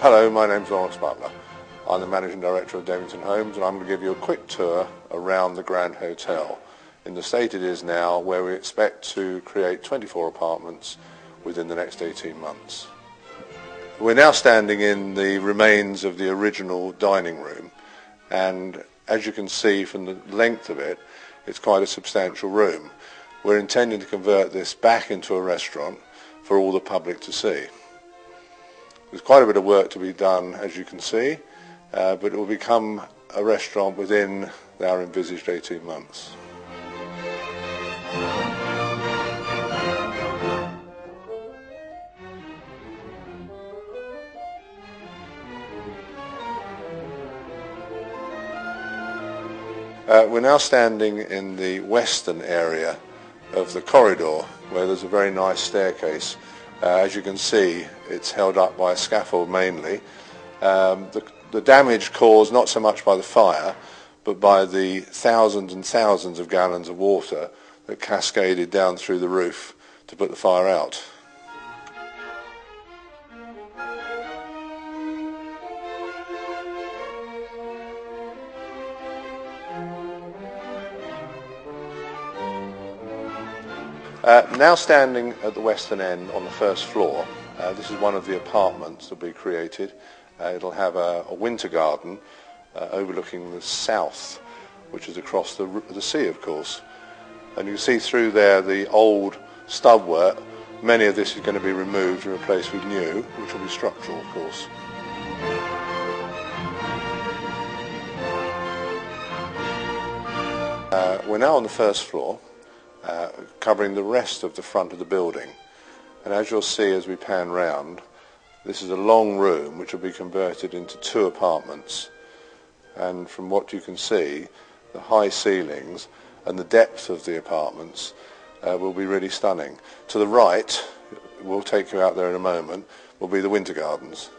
Hello, my name's Lawrence Butler. I'm the Managing Director of Devington Homes, and I'm going to give you a quick tour around the Grand Hotel in the state it is now, where we expect to create 24 apartments within the next 18 months. We're now standing in the remains of the original dining room, and as you can see from the length of it, it's quite a substantial room. We're intending to convert this back into a restaurant for all the public to see. There's quite a bit of work to be done, as you can see, but it will become a restaurant within our envisaged 18 months. We're now standing in the western area of the corridor, where there's a very nice staircase. As you can see, it's held up by a scaffold mainly. The damage caused not so much by the fire, but by the thousands and thousands of gallons of water that cascaded down through the roof to put the fire out. Now standing at the western end on the first floor, this is one of the apartments that will be created. It'll have a winter garden overlooking the south, which is across the sea, of course. And you can see through there the old stubwork. Many of this is going to be removed and replaced with new, which will be structural, of course. We're now on the first floor, covering the rest of the front of the building, and as you'll see as we pan round, this is a long room which will be converted into 2 apartments, and from what you can see, the high ceilings and the depth of the apartments will be really stunning. To the right, we'll take you out there in a moment, will be the winter gardens.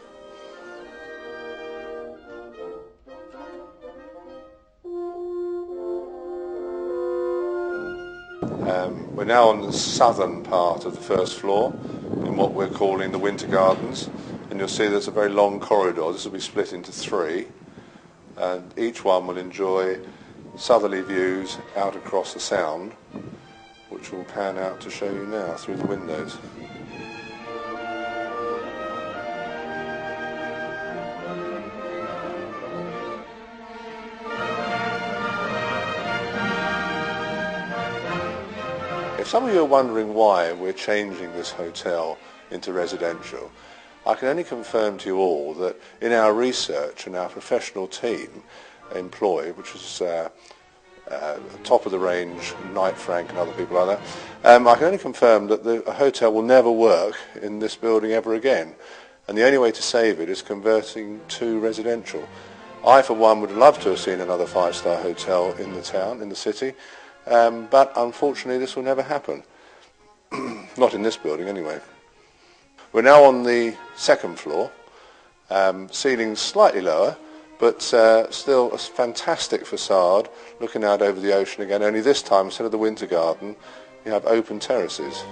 We're now on the southern part of the first floor in what we're calling the winter gardens, and you'll see there's a very long corridor. This will be split into 3, and each one will enjoy southerly views out across the Sound, which we'll pan out to show you now through the windows. If some of you are wondering why we're changing this hotel into residential, I can only confirm to you all that in our research and our professional team employed, which is top of the range, Knight Frank and other people like that, I can only confirm that the hotel will never work in this building ever again, and the only way to save it is converting to residential. I for one would love to have seen another 5-star hotel in the town, in the city, but unfortunately this will never happen. Not in this building anyway. We're now on the second floor, ceilings slightly lower, but still a fantastic facade looking out over the ocean again, only this time instead of the winter garden you have open terraces.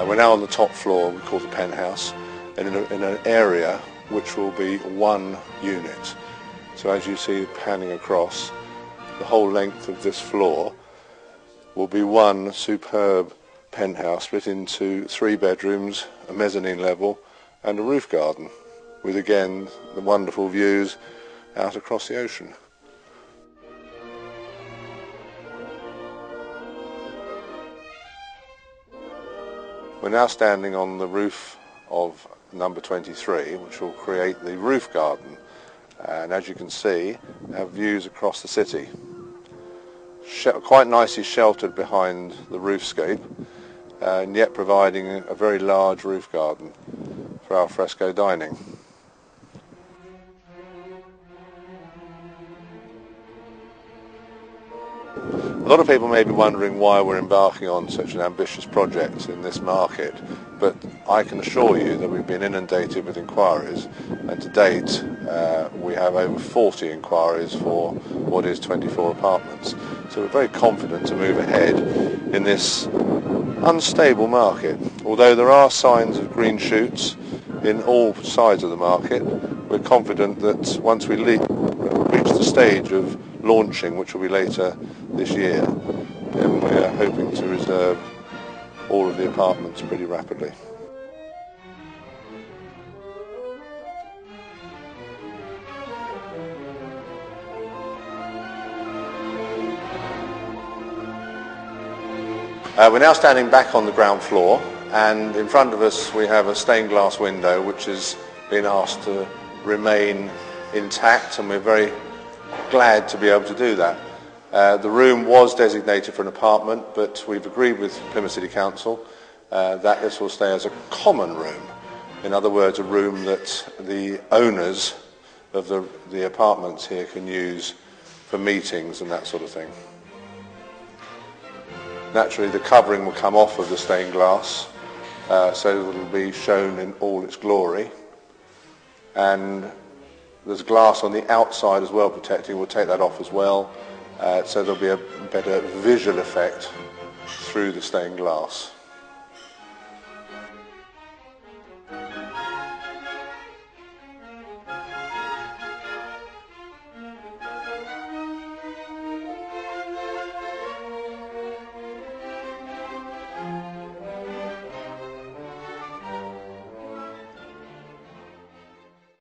We're now on the top floor, we call the Penthouse, and in an area which will be 1 unit. So as you see panning across, the whole length of this floor will be 1 superb penthouse split into 3 bedrooms, a mezzanine level and a roof garden, with again the wonderful views out across the ocean. We're now standing on the roof of number 23, which will create the roof garden, and as you can see, have views across the city. Quite nicely sheltered behind the roofscape, and yet providing a very large roof garden for al fresco dining. lot of people may be wondering why we're embarking on such an ambitious project in this market, but I can assure you that we've been inundated with inquiries, and to date we have over 40 inquiries for what is 24 apartments. So we're very confident to move ahead in this unstable market. Although there are signs of green shoots in all sides of the market, we're confident that once we reach the stage of launching, which will be later this year, then we're hoping to reserve all of the apartments pretty rapidly. We're now standing back on the ground floor, and in front of us we have a stained glass window which has been asked to remain intact, and we're very glad to be able to do that. The room was designated for an apartment, but we've agreed with Plymouth City Council that this will stay as a common room. In other words, a room that the owners of the apartments here can use for meetings and that sort of thing. Naturally, the covering will come off of the stained glass, so it will be shown in all its glory. And there's glass on the outside as well protecting. We'll take that off as well, so there'll be a better visual effect through the stained glass.